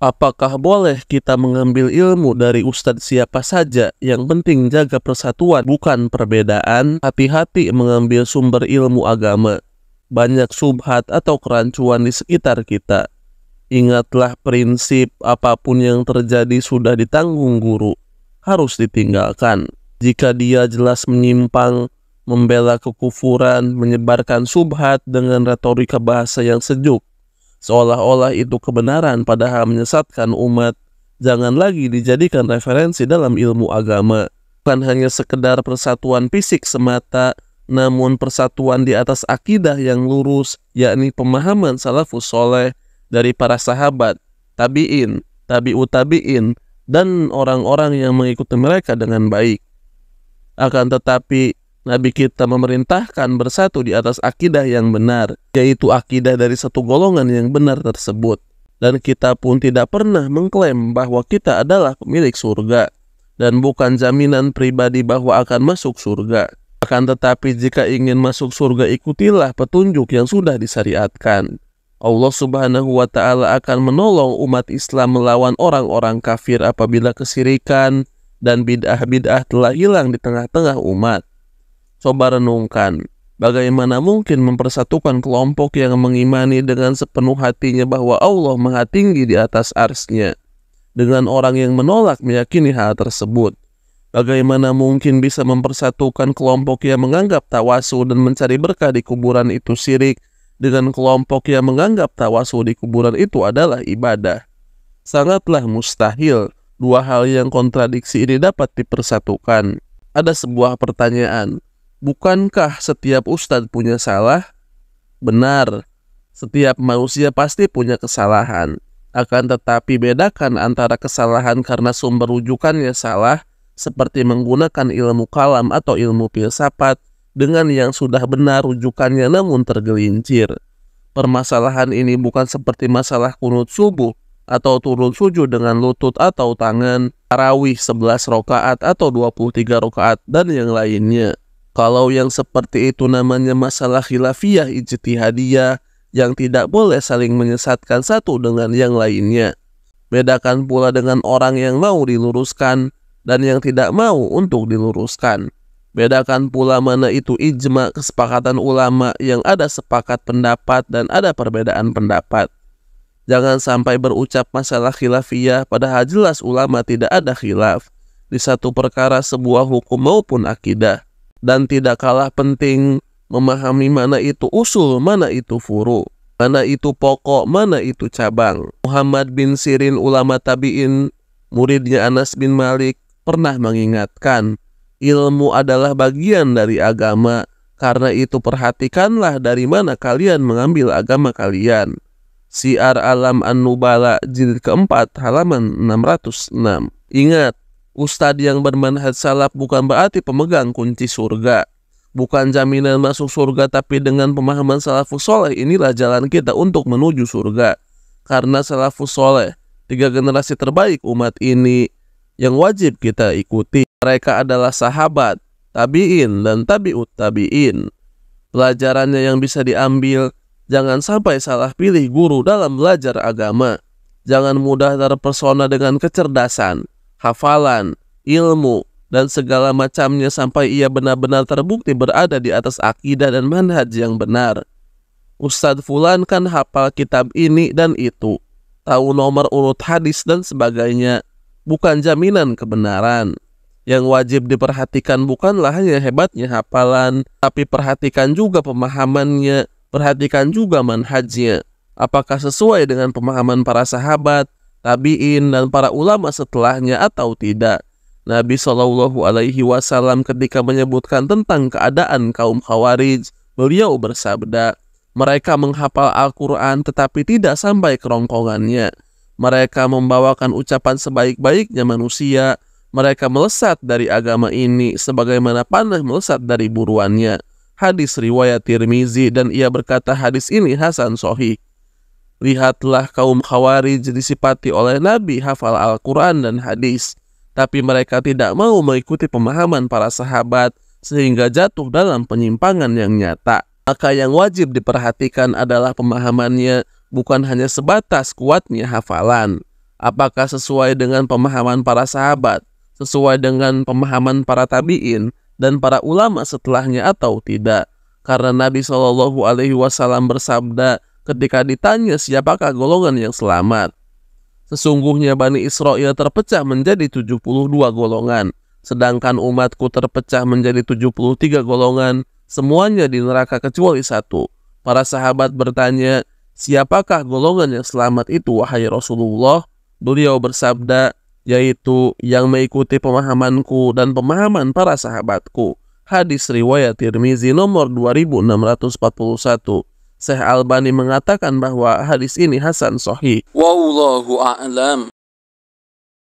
Apakah boleh kita mengambil ilmu dari ustadz siapa saja? Yang penting jaga persatuan, bukan perbedaan. Hati-hati mengambil sumber ilmu agama. Banyak subhat atau kerancuan di sekitar kita. Ingatlah prinsip apapun yang terjadi sudah ditanggung guru. Harus ditinggalkan. Jika dia jelas menyimpang, membela kekufuran, menyebarkan subhat dengan retorika bahasa yang sejuk, seolah-olah itu kebenaran padahal menyesatkan umat, jangan lagi dijadikan referensi dalam ilmu agama. Bukan hanya sekedar persatuan fisik semata, namun persatuan di atas akidah yang lurus, yakni pemahaman salafus soleh dari para sahabat, tabi'in, tabi'ut tabi'in, dan orang-orang yang mengikuti mereka dengan baik. Akan tetapi, Nabi kita memerintahkan bersatu di atas akidah yang benar, yaitu akidah dari satu golongan yang benar tersebut. Dan kita pun tidak pernah mengklaim bahwa kita adalah pemilik surga, dan bukan jaminan pribadi bahwa akan masuk surga. Akan tetapi jika ingin masuk surga, ikutilah petunjuk yang sudah disyariatkan. Allah Subhanahu wa Ta'ala akan menolong umat Islam melawan orang-orang kafir apabila kesyirikan dan bid'ah-bid'ah telah hilang di tengah-tengah umat. Coba renungkan, bagaimana mungkin mempersatukan kelompok yang mengimani dengan sepenuh hatinya bahwa Allah Maha Tinggi di atas arsy-Nya, dengan orang yang menolak meyakini hal tersebut? Bagaimana mungkin bisa mempersatukan kelompok yang menganggap tawasul dan mencari berkah di kuburan itu syirik, dengan kelompok yang menganggap tawasul di kuburan itu adalah ibadah? Sangatlah mustahil dua hal yang kontradiksi ini dapat dipersatukan. Ada sebuah pertanyaan. Bukankah setiap ustadz punya salah? Benar, setiap manusia pasti punya kesalahan. Akan tetapi bedakan antara kesalahan karena sumber rujukannya salah, seperti menggunakan ilmu kalam atau ilmu filsafat, dengan yang sudah benar rujukannya namun tergelincir. Permasalahan ini bukan seperti masalah kunut subuh, atau turun sujud dengan lutut atau tangan, tarawih 11 rakaat atau 23 rakaat, dan yang lainnya. Kalau yang seperti itu namanya masalah khilafiyah ijtihadiyah yang tidak boleh saling menyesatkan satu dengan yang lainnya. Bedakan pula dengan orang yang mau diluruskan dan yang tidak mau untuk diluruskan. Bedakan pula mana itu ijma, kesepakatan ulama yang ada sepakat pendapat dan ada perbedaan pendapat. Jangan sampai berucap masalah khilafiyah padahal jelas ulama tidak ada khilaf di satu perkara, sebuah hukum maupun akidah. Dan tidak kalah penting memahami mana itu usul, mana itu furu, mana itu pokok, mana itu cabang. Muhammad bin Sirin, ulama tabi'in, muridnya Anas bin Malik, pernah mengingatkan, ilmu adalah bagian dari agama, karena itu perhatikanlah dari mana kalian mengambil agama kalian. Syiar Alam An-Nubala jilid keempat halaman 606. Ingat, ustadz yang bermanhaj salaf bukan berarti pemegang kunci surga. Bukan jaminan masuk surga, tapi dengan pemahaman salafus soleh inilah jalan kita untuk menuju surga. Karena salafus soleh, 3 generasi terbaik umat ini yang wajib kita ikuti. Mereka adalah sahabat, tabi'in, dan tabi'ut tabi'in. Pelajarannya yang bisa diambil, jangan sampai salah pilih guru dalam belajar agama. Jangan mudah terpesona dengan kecerdasan, hafalan, ilmu, dan segala macamnya sampai ia benar-benar terbukti berada di atas akidah dan manhaj yang benar. Ustadz Fulan kan hafal kitab ini dan itu, tahu nomor urut hadis dan sebagainya, bukan jaminan kebenaran. Yang wajib diperhatikan bukanlah hanya hebatnya hafalan, tapi perhatikan juga pemahamannya, perhatikan juga manhajnya. Apakah sesuai dengan pemahaman para sahabat, tabi'in, dan para ulama setelahnya atau tidak. Nabi SAW ketika menyebutkan tentang keadaan kaum Khawarij, beliau bersabda, mereka menghafal Al-Quran tetapi tidak sampai kerongkongannya. Mereka membawakan ucapan sebaik-baiknya manusia. Mereka melesat dari agama ini sebagaimana panah melesat dari buruannya. Hadis riwayat Tirmizi, dan ia berkata hadis ini hasan sahih. Lihatlah kaum Khawarij disifati oleh Nabi hafal Al-Quran dan hadis, tapi mereka tidak mau mengikuti pemahaman para sahabat sehingga jatuh dalam penyimpangan yang nyata. Maka yang wajib diperhatikan adalah pemahamannya, bukan hanya sebatas kuatnya hafalan. Apakah sesuai dengan pemahaman para sahabat, sesuai dengan pemahaman para tabi'in dan para ulama setelahnya atau tidak? Karena Nabi Shallallahu Alaihi Wasallam bersabda ketika ditanya siapakah golongan yang selamat, sesungguhnya Bani Israel terpecah menjadi 72 golongan, sedangkan umatku terpecah menjadi 73 golongan, semuanya di neraka kecuali satu. Para sahabat bertanya, siapakah golongan yang selamat itu wahai Rasulullah? Beliau bersabda, yaitu yang mengikuti pemahamanku dan pemahaman para sahabatku. Hadis riwayat Tirmizi nomor 2641. Syekh Albani mengatakan bahwa hadis ini hasan sahih. Wallahu a'lam.